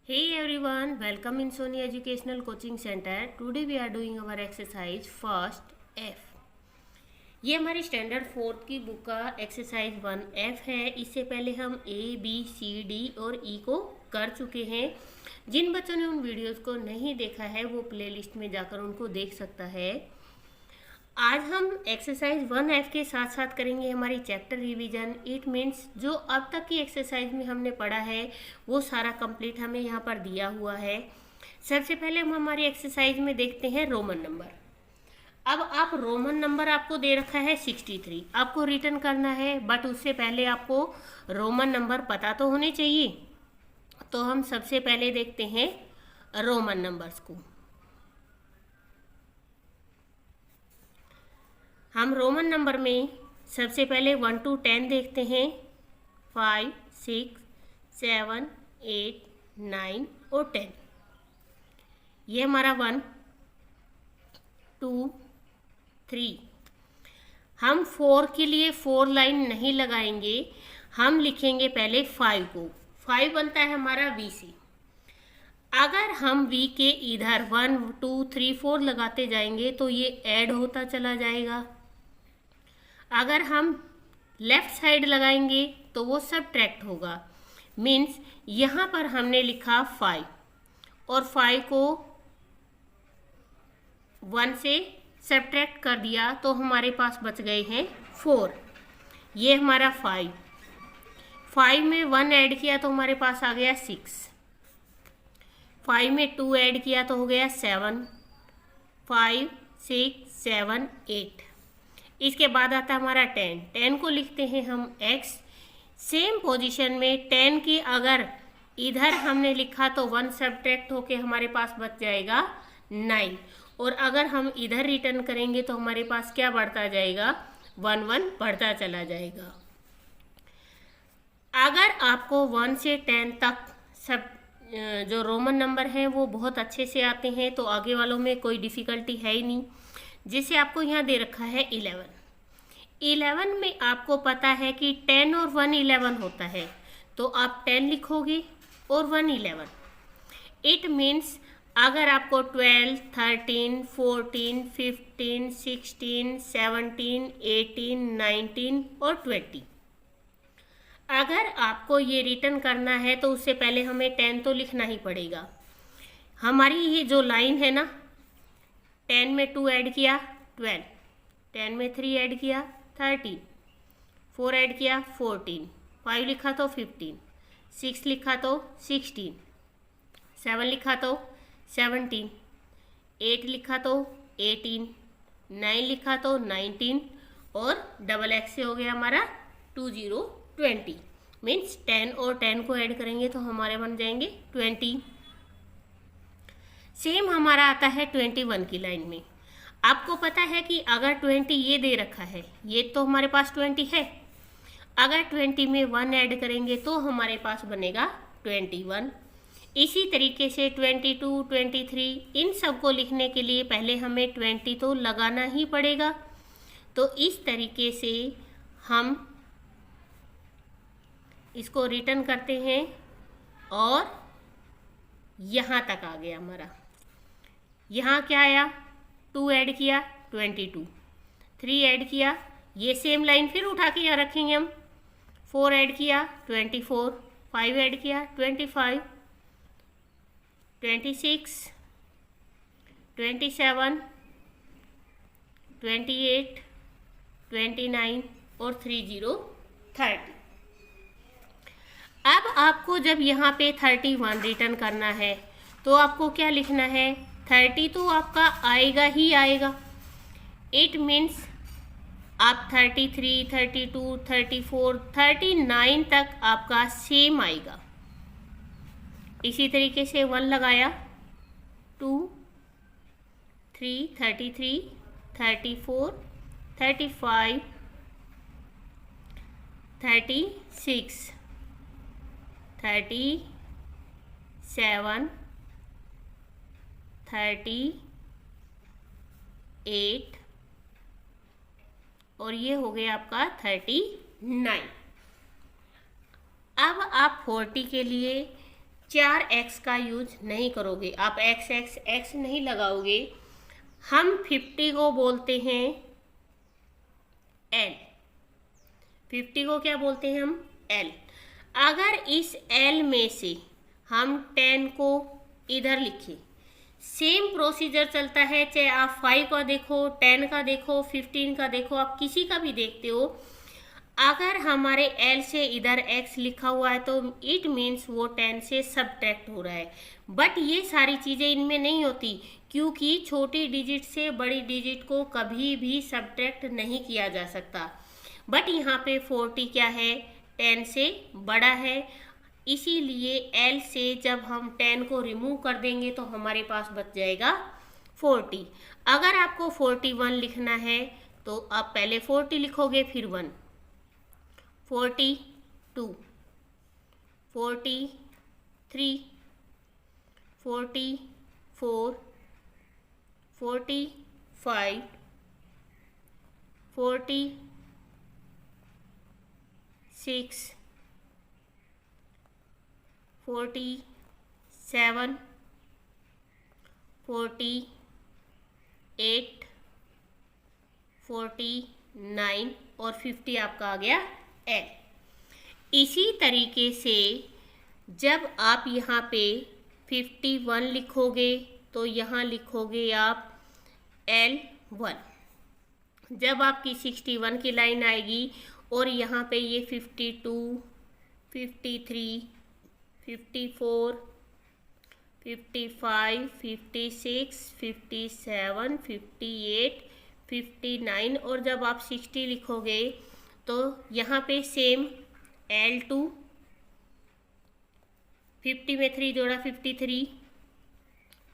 Hey everyone, welcome in Sony Educational Coaching Center. Today we are doing our exercise first F. ये हमारी standard fourth की book का exercise 1F है। इससे पहले हम A, B, C, D और E को कर चुके हैं। जिन बच्चों ने उन वीडियोस को नहीं देखा है वो प्लेलिस्ट में जाकर उनको देख सकता है। आज हम एक्सरसाइज 1F के साथ साथ करेंगे हमारी चैप्टर रिवीजन। इट मीन्स जो अब तक की एक्सरसाइज में हमने पढ़ा है वो सारा कंप्लीट हमें यहाँ पर दिया हुआ है। सबसे पहले हम हमारी एक्सरसाइज में देखते हैं रोमन नंबर। अब आप रोमन नंबर आपको दे रखा है 63, आपको रिटर्न करना है, बट उससे पहले आपको रोमन नंबर पता तो होने चाहिए। तो हम सबसे पहले देखते हैं रोमन नंबर्स को। हम रोमन नंबर में सबसे पहले 1 to 10 देखते हैं। 5, 6, 7, 8, 9 और 10। ये हमारा 1, 2, 3। हम 4 के लिए 4 लाइन नहीं लगाएंगे, हम लिखेंगे पहले 5 को। 5 बनता है हमारा V से। अगर हम V के इधर 1, 2, 3, 4 लगाते जाएंगे तो ये ऐड होता चला जाएगा। अगर हम लेफ्ट साइड लगाएंगे तो वो सब्ट्रैक्ट होगा। मीन्स यहाँ पर हमने लिखा 5 और 5 को 1 से सब्ट्रैक्ट कर दिया तो हमारे पास बच गए हैं 4। ये हमारा 5 में 1 ऐड किया तो हमारे पास आ गया 6। 5 में 2 ऐड किया तो हो गया 7। 5, 6, 7, 8। इसके बाद आता है हमारा 10। 10 को लिखते हैं हम x। सेम पोजीशन में 10 की अगर इधर हमने लिखा तो 1 सब्ट्रैक्ट होके हमारे पास बच जाएगा 9। और अगर हम इधर रिटर्न करेंगे तो हमारे पास क्या बढ़ता जाएगा, 1 1 बढ़ता चला जाएगा। अगर आपको 1 से 10 तक सब जो रोमन नंबर हैं वो बहुत अच्छे से आते हैं तो आगे वालों में कोई डिफ़िकल्टी है ही नहीं। जिसे आपको यहाँ दे रखा है 11। 11 में आपको पता है कि 10 और 1 11 होता है, तो आप 10 लिखोगे और 1 11। इट मीन्स अगर आपको 12, 13, 14, 15, 16, 17, 18, 19 और 20 अगर आपको ये रिटर्न करना है तो उससे पहले हमें 10 तो लिखना ही पड़ेगा। हमारी ये जो लाइन है ना, 10 में 2 ऐड किया 12, 10 में 3 ऐड किया 13, 4 ऐड किया 14, 5 लिखा तो 15, 6 लिखा तो 16, 7 लिखा तो 17, 8 लिखा तो 18, 9 लिखा तो 19 और डबल एक्स से हो गया हमारा 20, 20। मीन्स 10 और 10 को ऐड करेंगे तो हमारे बन जाएंगे 20। सेम हमारा आता है 21 की लाइन में। आपको पता है कि अगर 20 ये दे रखा है, ये तो हमारे पास 20 है, अगर 20 में 1 ऐड करेंगे तो हमारे पास बनेगा 21। इसी तरीके से 22, 23 इन सब को लिखने के लिए पहले हमें 20 तो लगाना ही पड़ेगा। तो इस तरीके से हम इसको रिटर्न करते हैं और यहाँ तक आ गया हमारा। यहाँ क्या आया, 2 ऐड किया 22, 3 ऐड किया, ये सेम लाइन फिर उठा के यहाँ रखेंगे हम। 4 ऐड किया 24, 5 ऐड किया 25, 26, 27, 28, 29 और 30, 30। अब आपको जब यहाँ पे 31 रिटर्न करना है तो आपको क्या लिखना है, 30 तो आपका आएगा ही आएगा। इट मीन्स आप 33, 32, 34, 39 तक आपका सेम आएगा। इसी तरीके से 1 लगाया 2, 3, 33, 34, 35, 36, 37, 38 और ये हो गया आपका 39। अब आप 40 के लिए 4x का यूज नहीं करोगे, आप x नहीं लगाओगे। हम 50 को बोलते हैं L, 50 को क्या बोलते हैं हम? L। अगर इस L में से हम 10 को इधर लिखें, सेम प्रोसीजर चलता है, चाहे आप 5 का देखो, 10 का देखो, 15 का देखो, आप किसी का भी देखते हो। अगर हमारे L से इधर x लिखा हुआ है तो इट मीन्स वो 10 से सब्ट्रैक्ट हो रहा है। बट ये सारी चीज़ें इनमें नहीं होती, क्योंकि छोटी डिजिट से बड़ी डिजिट को कभी भी सब्ट्रैक्ट नहीं किया जा सकता। बट यहाँ पे 40 क्या है? 10 से बड़ा है, इसीलिए L से जब हम 10 को रिमूव कर देंगे तो हमारे पास बच जाएगा 40। अगर आपको 41 लिखना है तो आप पहले 40 लिखोगे, फिर 1, 42, 43, 44, 45, 46, 47, 48, 49 और 50 आपका आ गया L। इसी तरीके से जब आप यहाँ पे 51 लिखोगे तो यहाँ लिखोगे आप L1। जब आपकी 61 की लाइन आएगी और यहाँ पे ये 52, 53, 54, 55, 56, 57, 58, 59 और जब आप 60 लिखोगे तो यहाँ पे सेम L2, 50 में 3 जोड़ा 53,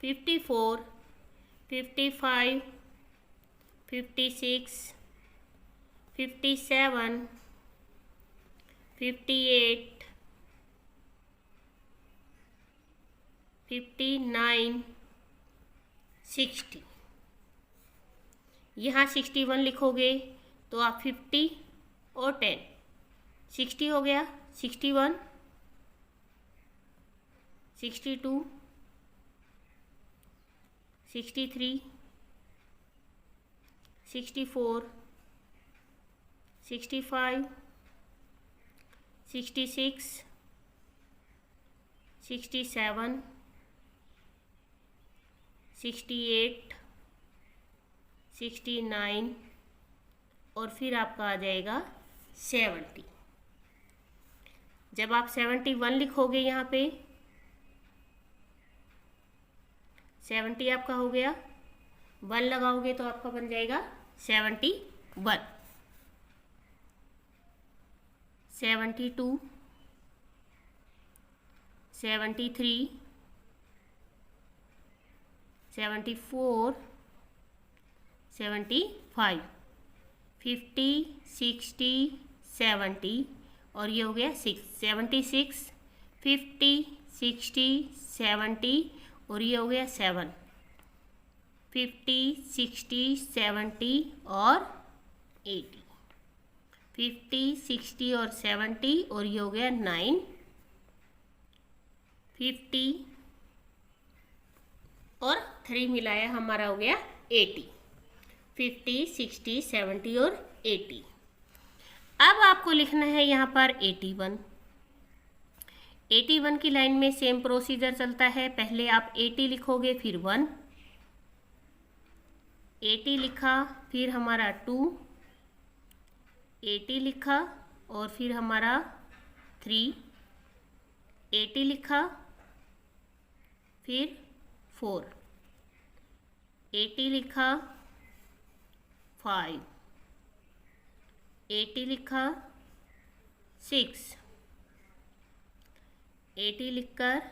54, 55, 56, 57, 58, 59, 60। यहाँ 61 लिखोगे तो आप 50 और 10, 60 हो गया, 61, 62, 63, 64, 65, 66, 67, 68, 69 और फिर आपका आ जाएगा 70। जब आप 71 लिखोगे यहाँ पे 70 आपका हो गया, 1 लगाओगे तो आपका बन जाएगा 71, 72, 73, 74, 75, 50, 60, 70 और ये हो गया 76, 50, 60, 70 और ये हो गया 7, 50, 60, 70 और 80, 50, 60 और 70 और ये हो गया 9, 50 और 3 मिलाया हमारा हो गया 80, 50, 60, 70 और 80। अब आपको लिखना है यहाँ पर 81। 81 की लाइन में सेम प्रोसीजर चलता है, पहले आप 80 लिखोगे, फिर 1, 80 लिखा, फिर हमारा 2, 80 लिखा और फिर हमारा 3, 80 लिखा, फिर 4, 80 लिखा, 5, 80 लिखा, 6, 80 लिखकर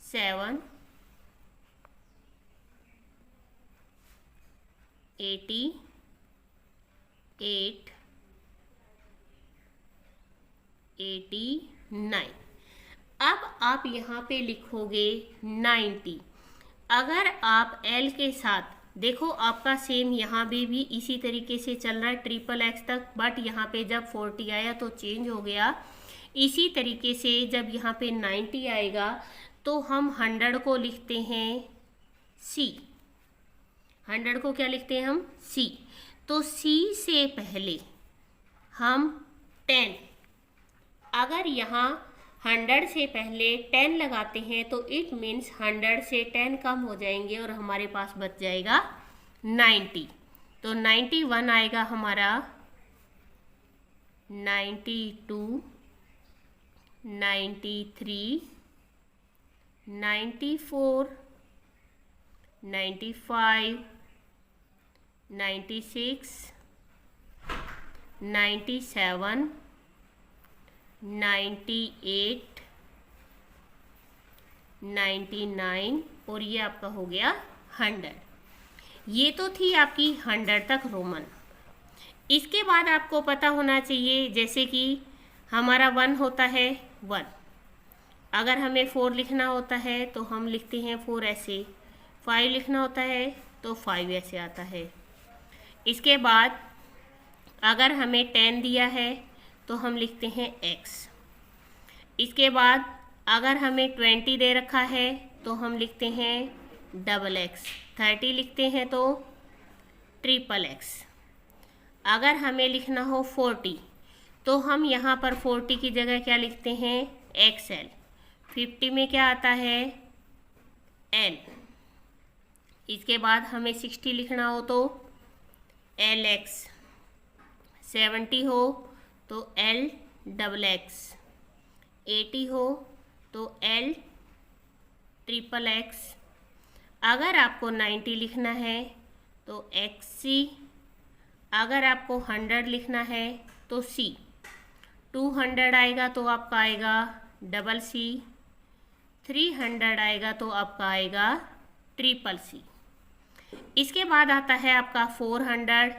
7, 80, 8, 89। अब आप यहाँ पे लिखोगे 90। अगर आप L के साथ देखो, आपका सेम यहाँ भी इसी तरीके से चल रहा है XXX तक, बट यहाँ पे जब 40 आया तो चेंज हो गया। इसी तरीके से जब यहाँ पे 90 आएगा तो हम 100 को लिखते हैं C। 100 को क्या लिखते हैं हम? C। तो C से पहले हम 10, अगर यहाँ 100 से पहले 10 लगाते हैं तो इट मीन्स 100 से 10 कम हो जाएंगे और हमारे पास बच जाएगा 90। तो 91 आएगा हमारा, 92, 93, 94, 95, 96, 97, 98, 99 और ये आपका हो गया 100। ये तो थी आपकी 100 तक रोमन। इसके बाद आपको पता होना चाहिए, जैसे कि हमारा 1 होता है 1, अगर हमें 4 लिखना होता है तो हम लिखते हैं 4 ऐसे, 5 लिखना होता है तो 5 ऐसे आता है। इसके बाद अगर हमें 10 दिया है तो हम लिखते हैं x। इसके बाद अगर हमें 20 दे रखा है तो हम लिखते हैं XX। 30 लिखते हैं तो XXX। अगर हमें लिखना हो 40 तो हम यहाँ पर 40 की जगह क्या लिखते हैं? XL। 50 में क्या आता है? L। इसके बाद हमें 60 लिखना हो तो LX, 70 हो तो LXX, 80 हो तो LXXX। अगर आपको 90 लिखना है तो XC, अगर आपको 100 लिखना है तो C। 200 आएगा तो आपका आएगा CC, 300 आएगा तो आपका आएगा CCC। इसके बाद आता है आपका 400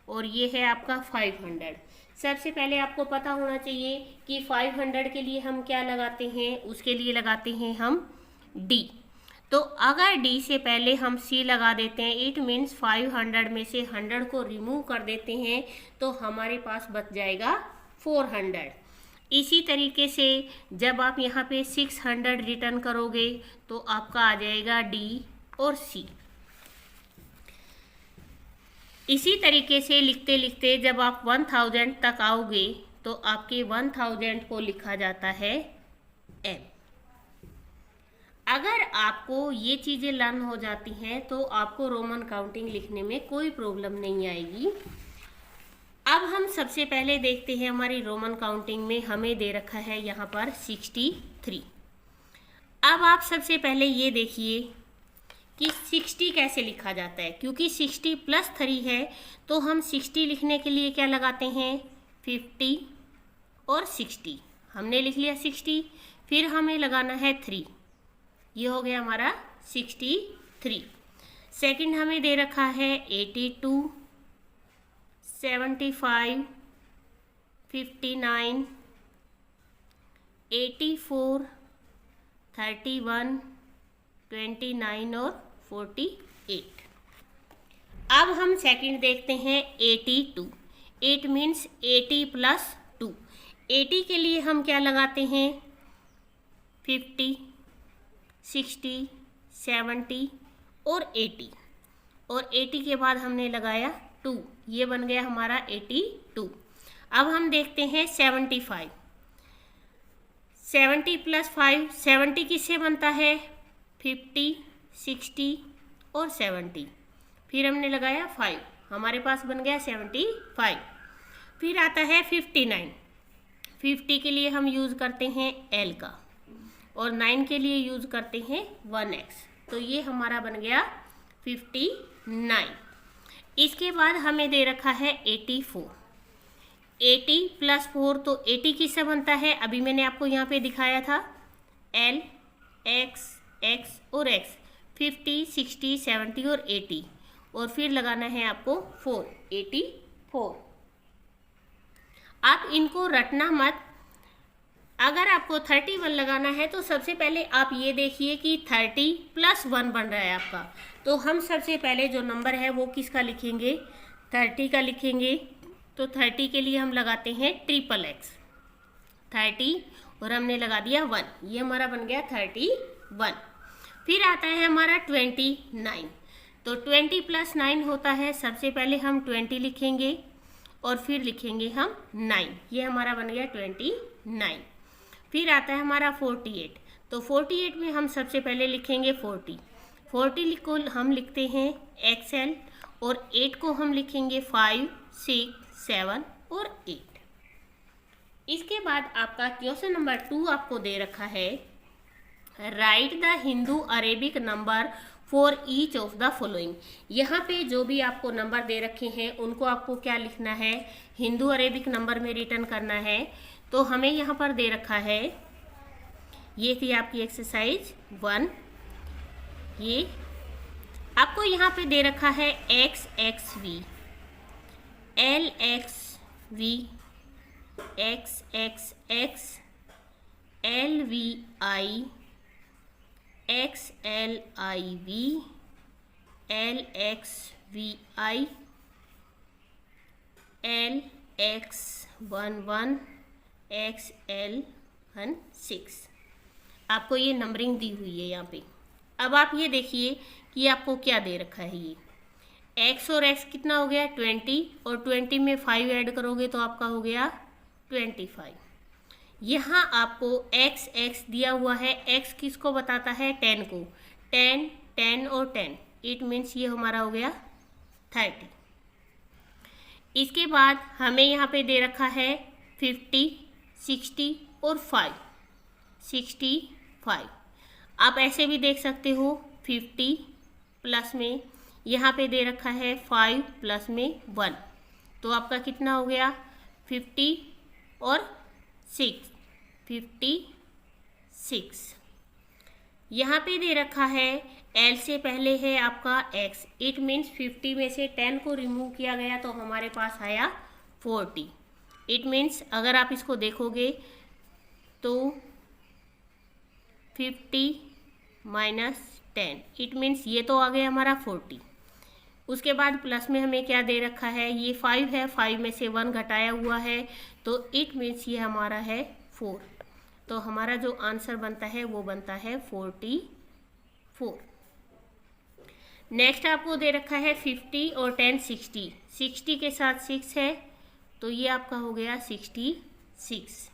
और ये है आपका 500। सबसे पहले आपको पता होना चाहिए कि 500 के लिए हम क्या लगाते हैं, उसके लिए लगाते हैं हम D। तो अगर D से पहले हम C लगा देते हैं, इट मीन्स 500 में से 100 को रिमूव कर देते हैं तो हमारे पास बच जाएगा 400। इसी तरीके से जब आप यहाँ पे 600 रिटर्न करोगे तो आपका आ जाएगा D और C। इसी तरीके से लिखते लिखते जब आप 1000 तक आओगे तो आपके 1000 को लिखा जाता है M। अगर आपको ये चीज़ें लर्न हो जाती हैं तो आपको रोमन काउंटिंग लिखने में कोई प्रॉब्लम नहीं आएगी। अब हम सबसे पहले देखते हैं हमारी रोमन काउंटिंग में हमें दे रखा है यहाँ पर 63। अब आप सबसे पहले ये देखिए कि 60 कैसे लिखा जाता है, क्योंकि 60 + 3 है तो हम 60 लिखने के लिए क्या लगाते हैं? 50 और 60। हमने लिख लिया 60, फिर हमें लगाना है 3, ये हो गया हमारा 63। सेकंड हमें दे रखा है 82, 75, 59, 84, 31, 29 और 48। अब हम सेकंड देखते हैं 82। It means 80 + 2। 80 के लिए हम क्या लगाते हैं? 50, 60, 70 और 80। और 80 के बाद हमने लगाया 2, ये बन गया हमारा 82। अब हम देखते हैं 75। 70 + 5, 70 किससे बनता है? 50, 60 और 70। फिर हमने लगाया 5, हमारे पास बन गया 75। फिर आता है 59। 50 के लिए हम यूज़ करते हैं L का और 9 के लिए यूज़ करते हैं 1x। तो ये हमारा बन गया 59। इसके बाद हमें दे रखा है 84। 80 + 4, तो 80 किससे बनता है? अभी मैंने आपको यहाँ पे दिखाया था, L, X, X और X। 50, 60, 70 और 80 और फिर लगाना है आपको 4, 84। आप इनको रटना मत। अगर आपको 31 लगाना है तो सबसे पहले आप ये देखिए कि 30 + 1 बन रहा है आपका। तो हम सबसे पहले जो नंबर है वो किसका लिखेंगे? 30 का लिखेंगे। तो 30 के लिए हम लगाते हैं XXX। 30 और हमने लगा दिया 1, ये हमारा बन गया 31। फिर आता है हमारा 29, तो 20 + 9 होता है, सबसे पहले हम 20 लिखेंगे और फिर लिखेंगे हम 9, ये हमारा बन गया 29। फिर आता है हमारा 48, तो 48 में हम सबसे पहले लिखेंगे 40 को हम लिखते हैं XL और 8 को हम लिखेंगे 5, 6, 7 और 8। इसके बाद आपका क्वेश्चन नंबर 2 आपको दे रखा है, right the Hindu Arabic number for each of the following. यहाँ पे जो भी आपको नंबर दे रखे हैं उनको आपको क्या लिखना है, हिंदू अरेबिक नंबर में रिटर्न करना है। तो हमें यहाँ पर दे रखा है, ये थी आपकी एक्सरसाइज 1, ये आपको यहाँ पे दे रखा है XXV, LXV, XXX, LVI, XLIV, LXVI, LX11, XL16। आपको ये नंबरिंग दी हुई है यहाँ पे। अब आप ये देखिए कि आपको क्या दे रखा है, ये x और x कितना हो गया 20, और 20 में 5 ऐड करोगे तो आपका हो गया 25। यहाँ आपको x दिया हुआ है, x किसको बताता है 10 को, 10, 10 और 10, इट मीन्स ये हमारा हो गया 30। इसके बाद हमें यहाँ पे दे रखा है 50, 60 और 5, 65। आप ऐसे भी देख सकते हो 50 प्लस में यहाँ पे दे रखा है 5 प्लस में 1, तो आपका कितना हो गया 50 और 6, 56। यहाँ पे दे रखा है L से पहले है आपका X, इट मीन्स 50 में से 10 को रिमूव किया गया तो हमारे पास आया 40। इट मीन्स अगर आप इसको देखोगे तो 50 - 10, इट मीन्स ये तो आ गया हमारा 40। उसके बाद प्लस में हमें क्या दे रखा है, ये 5 है, 5 में से 1 घटाया हुआ है तो इट मीन्स ये हमारा है 4। तो हमारा जो आंसर बनता है वो बनता है 44। नेक्स्ट आपको दे रखा है 50 और 10 60, 60 के साथ 6 है तो ये आपका हो गया 66।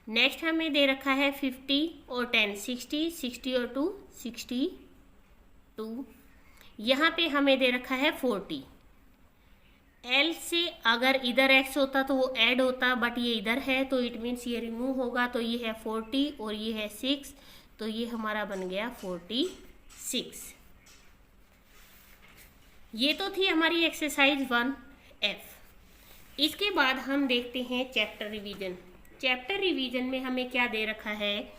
नेक्स्ट हमें दे रखा है 50 और 10 60, 60 और 2 62। यहाँ पे हमें दे रखा है 40। L से अगर इधर x होता तो वो ऐड होता, बट ये इधर है तो इट मीन्स ये रिमूव होगा, तो ये है 40 और ये है 6, तो ये हमारा बन गया 46। ये तो थी हमारी एक्सरसाइज 1F। इसके बाद हम देखते हैं चैप्टर रिवीजन। चैप्टर रिवीजन में हमें क्या दे रखा है,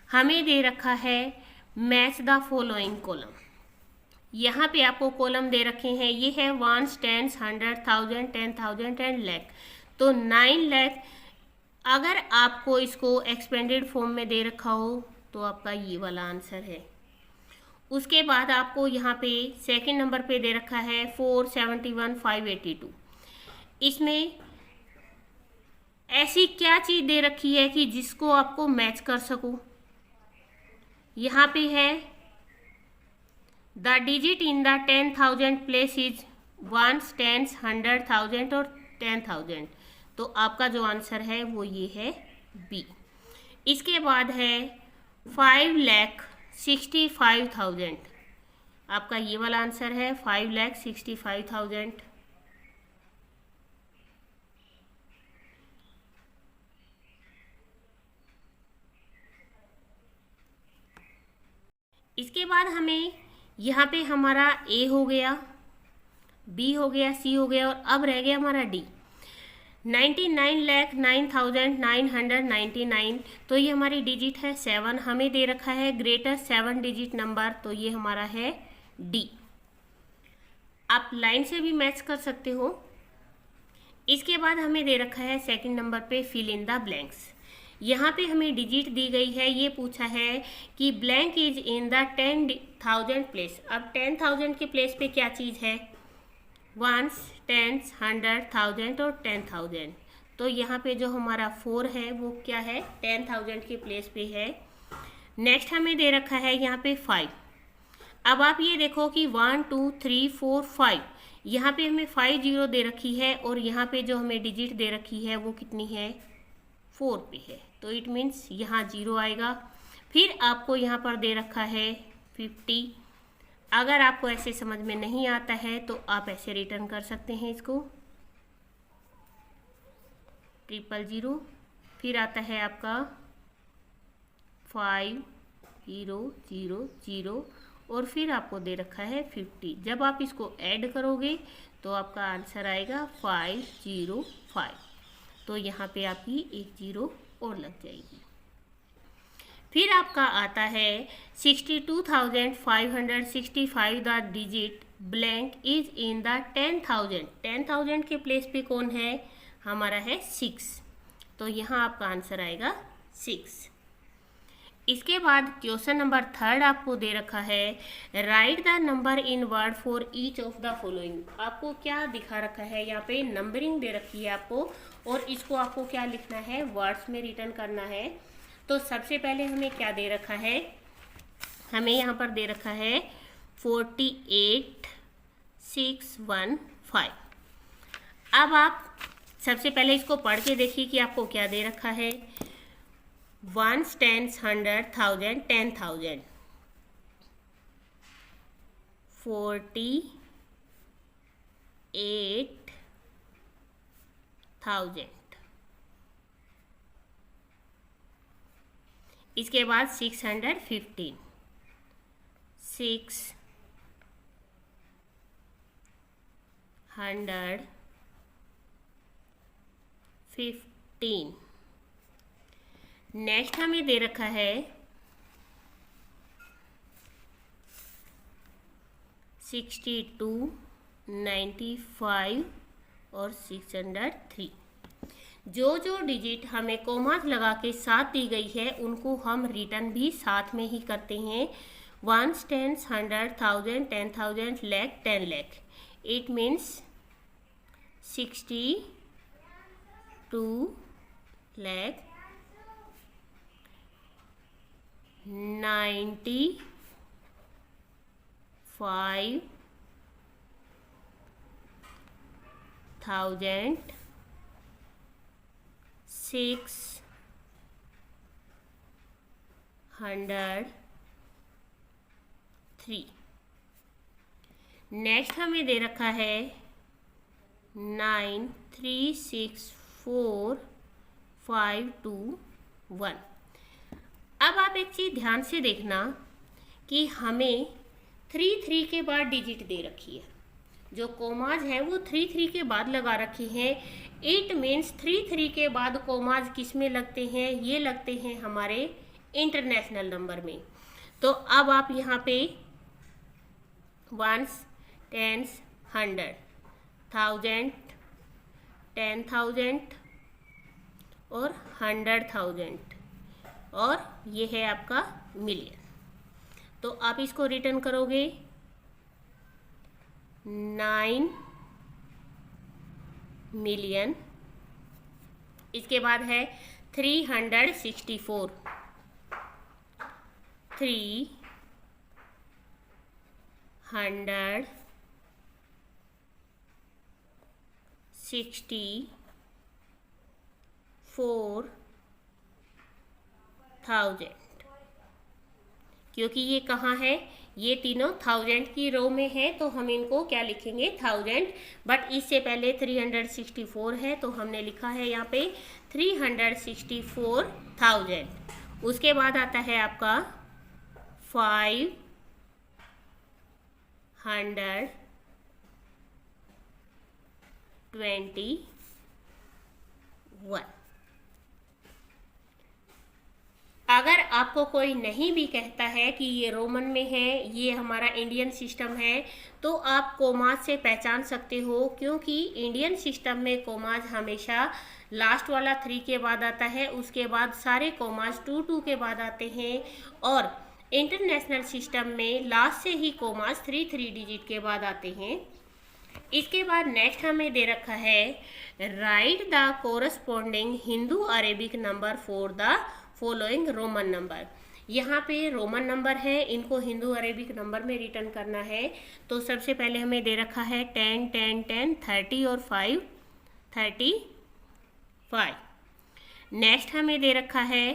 हमें दे रखा है मैच द फॉलोइंग कॉलम। यहाँ पे आपको कॉलम दे रखे हैं, ये है 1, 10, 100, 1000, 10,000 एंड लाख। तो 9 लाख अगर आपको इसको एक्सपेंडेड फॉर्म में दे रखा हो तो आपका ये वाला आंसर है। उसके बाद आपको यहाँ पे सेकंड नंबर पे दे रखा है 471, 582। इसमें ऐसी क्या चीज़ दे रखी है कि जिसको आपको मैच कर सको। यहाँ पे है the digit in the 10,000 place is 1, 10, 100, 1000 और 10,000। तो आपका जो आंसर है वो ये है बी। इसके बाद है 5,65,000, आपका ये वाला आंसर है 5,65,000। इसके बाद हमें यहाँ पे हमारा ए हो गया, बी हो गया, सी हो गया और अब रह गया हमारा डी। 99,09,999, तो ये हमारी डिजिट है 7। हमें दे रखा है ग्रेटर 7 डिजिट नंबर, तो ये हमारा है डी। आप लाइन से भी मैच कर सकते हो। इसके बाद हमें दे रखा है सेकंड नंबर पे फिल इन द ब्लैंक्स। यहाँ पे हमें डिजिट दी गई है, ये पूछा है कि blank is in the 10,000 place. अब 10,000 के प्लेस पे क्या चीज़ है, 1, 10, 100, 1000 और 10,000। तो यहाँ पे जो हमारा 4 है वो क्या है, 10,000 के प्लेस पे है। नेक्स्ट हमें दे रखा है यहाँ पे 5। अब आप ये देखो कि 1 2 3 4 5, यहाँ पे हमें 5 जीरो दे रखी है और यहाँ पे जो हमें डिजिट दे रखी है वो कितनी है, 4 पे है, तो इट मीन्स यहाँ 0 आएगा। फिर आपको यहाँ पर दे रखा है 50। अगर आपको ऐसे समझ में नहीं आता है तो आप ऐसे रिटर्न कर सकते हैं इसको, 000। फिर आता है आपका 5000 और फिर आपको दे रखा है 50। जब आप इसको ऐड करोगे तो आपका आंसर आएगा 505। तो यहाँ पे आपकी एक 0 और लग जाएगी। फिर आपका आता है 62,565, the digit blank is in the 10,000। 10,000 के प्लेस पे कौन है, हमारा है 6, तो यहाँ आपका आंसर आएगा 6। इसके बाद क्वेश्चन नंबर 3 आपको दे रखा है, right the number in word for each of the following. आपको क्या दिखा रखा है, यहाँ पे नंबरिंग दे रखी है आपको, और इसको आपको क्या लिखना है, वर्ड्स में रिटर्न करना है। तो सबसे पहले हमें क्या दे रखा है, हमें यहाँ पर दे रखा है 48615। अब आप सबसे पहले इसको पढ़ के देखिए कि आपको क्या दे रखा है। 1 10 100 1000 10,000, 48,000। इसके बाद 615, 615। नेक्स्ट हमें दे रखा है 62, 95 और 603। जो जो डिजिट हमें कोमास लगा के साथ दी गई है उनको हम रिटर्न भी साथ में ही करते हैं। 1 10 100 1000 10,000 lakh 10 lakh, it means 62 lakh 95,000 603। Next हमें दे रखा है 9364521। अब आप एक चीज़ ध्यान से देखना कि हमें 3 के बाद डिजिट दे रखी है, जो कोमाज है वो 3 के बाद लगा रखी है। इट मीन्स 3 के बाद कोमाज किस में लगते हैं, ये लगते हैं हमारे इंटरनेशनल नंबर में। तो अब आप यहाँ पे 1s 10s 100 1000 10,000 और 100,000 और ये है आपका मिलियन। तो आप इसको रिटर्न करोगे 9 मिलियन। इसके बाद है 364, 364,000। क्योंकि ये कहाँ है, ये तीनों 1000 की रो में है तो हम इनको क्या लिखेंगे 1000, बट इससे पहले 364 है तो हमने लिखा है यहाँ पे 364,000। उसके बाद आता है आपका 521। अगर आपको कोई नहीं भी कहता है कि ये रोमन में है, ये हमारा इंडियन सिस्टम है, तो आप कोमाज से पहचान सकते हो, क्योंकि इंडियन सिस्टम में कोमाज हमेशा लास्ट वाला 3 के बाद आता है, उसके बाद सारे कोमाज 2 के बाद आते हैं, और इंटरनेशनल सिस्टम में लास्ट से ही कोमाज 3 डिजिट के बाद आते हैं। इसके बाद नेक्स्ट हमें दे रखा है right the corresponding Hindu Arabic number for the following Roman number. यहाँ पे रोमन नंबर है, इनको हिंदू अरेबिक नंबर में रिटर्न करना है। तो सबसे पहले हमें दे रखा है 10 10 10 30 और 5 35। नेक्स्ट हमें दे रखा है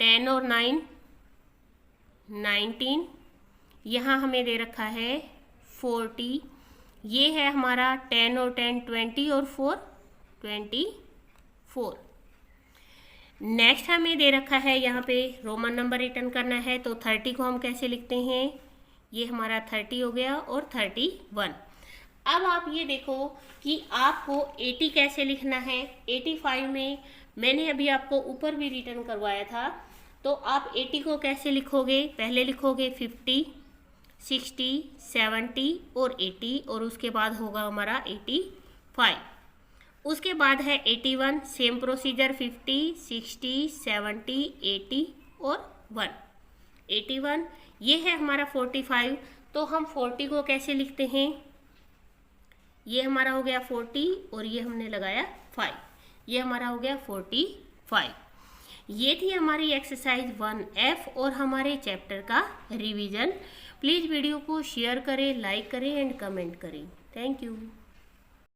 10 और 9 19। यहाँ हमें दे रखा है 40। ये है हमारा 10 और 10 20 और 4 24। नेक्स्ट हमें दे रखा है यहाँ पे रोमन नंबर रिटर्न करना है। तो 30 को हम कैसे लिखते हैं, ये हमारा 30 हो गया और 31। अब आप ये देखो कि आपको 80 कैसे लिखना है। 85 में मैंने अभी आपको ऊपर भी रिटर्न करवाया था। तो आप 80 को कैसे लिखोगे, पहले लिखोगे 50 60 70 और 80 और उसके बाद होगा हमारा 85। उसके बाद है 81, सेम प्रोसीजर 50 60 70 80 और 1 81। ये है हमारा 45। तो हम 40 को कैसे लिखते हैं, ये हमारा हो गया 40 और ये हमने लगाया 5, ये हमारा हो गया 45। ये थी हमारी एक्सरसाइज 1F और हमारे चैप्टर का रिवीजन। प्लीज़ वीडियो को शेयर करें, लाइक करें एंड कमेंट करें। Thank you.